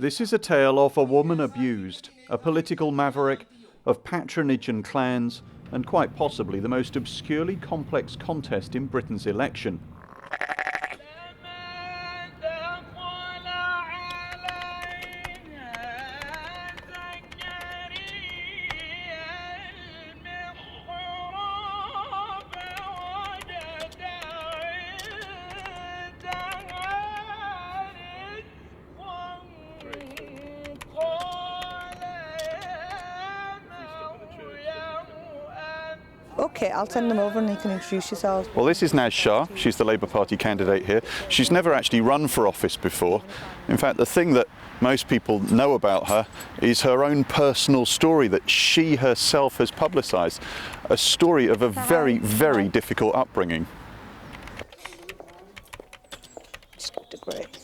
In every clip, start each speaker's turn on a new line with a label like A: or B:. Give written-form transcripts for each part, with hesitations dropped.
A: This is a tale of a woman abused, a political maverick, of patronage and clans, and quite possibly the most obscurely complex contest in Britain's election.
B: OK, I'll send them over and you can introduce yourselves.
A: Well, this is Naz Shah. She's the Labour Party candidate here. She's never actually run for office before. In fact, the thing that most people know about her is her own personal story that she herself has publicised. A story of a very, very difficult upbringing.
B: Great.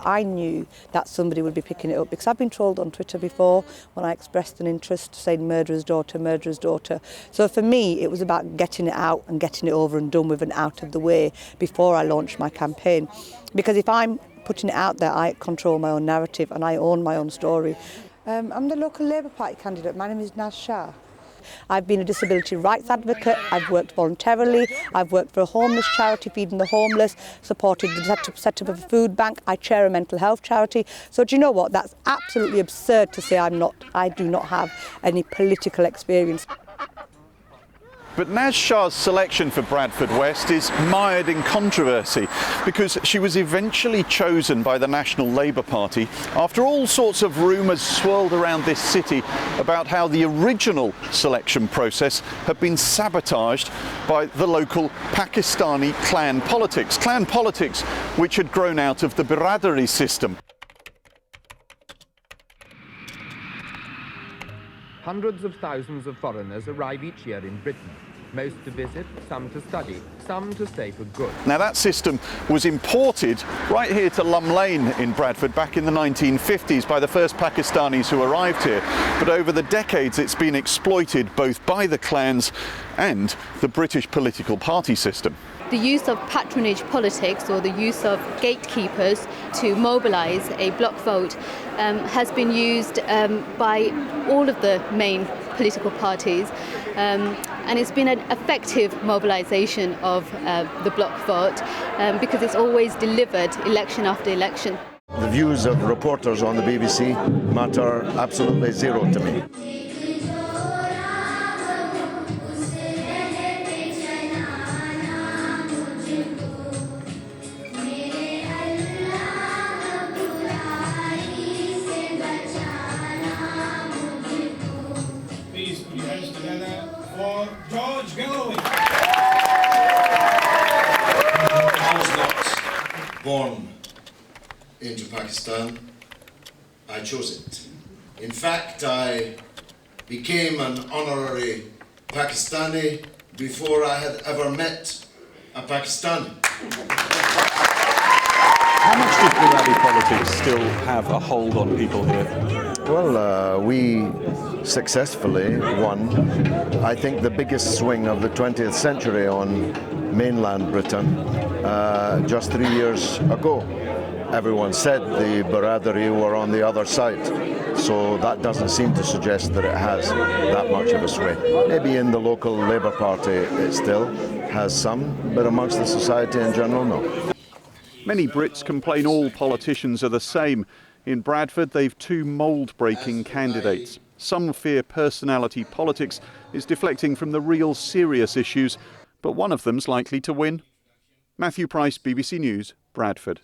B: I knew that somebody would be picking it up because I've been trolled on Twitter before when I expressed an interest saying murderer's daughter, murderer's daughter. So for me, it was about getting it out and getting it over and done with and out of the way before I launched my campaign. Because if I'm putting it out there, I control my own narrative and I own my own story. I'm the local Labour Party candidate. My name is Naz Shah. I've been a disability rights advocate, I've worked voluntarily, I've worked for a homeless charity feeding the homeless, supported the set-up of a food bank, I chair a mental health charity. So do you know what, that's absolutely absurd to say I do not have any political experience.
A: But Naz Shah's selection for Bradford West is mired in controversy because she was eventually chosen by the National Labour Party after all sorts of rumours swirled around this city about how the original selection process had been sabotaged by the local Pakistani clan politics which had grown out of the Biradari system.
C: Hundreds of thousands of foreigners arrive each year in Britain, most to visit, some to study, some to stay for good.
A: Now that system was imported right here to Lum Lane in Bradford back in the 1950s by the first Pakistanis who arrived here. But over the decades it's been exploited both by the clans and the British political party system.
D: The use of patronage politics or the use of gatekeepers to mobilise a bloc vote has been used by all of the main political parties and it's been an effective mobilisation of the bloc vote because it's always delivered election after election.
E: The views of reporters on the BBC matter absolutely zero to me.
F: Please put your hands together for George Galloway.
G: I was not born into Pakistan. I chose it. In fact, I became an honorary Pakistani before I had ever met a Pakistani.
A: How much does Biradari politics still have a hold on people here?
E: Well, we successfully won, I think, the biggest swing of the 20th century on mainland Britain just 3 years ago. Everyone said the Biradari were on the other side, so that doesn't seem to suggest that it has that much of a sway. Maybe in the local Labour Party it still has some, but amongst the society in general, no.
A: Many Brits complain all politicians are the same. In Bradford, they've two mould-breaking candidates. Some fear personality politics is deflecting from the real serious issues, but one of them's likely to win. Matthew Price, BBC News, Bradford.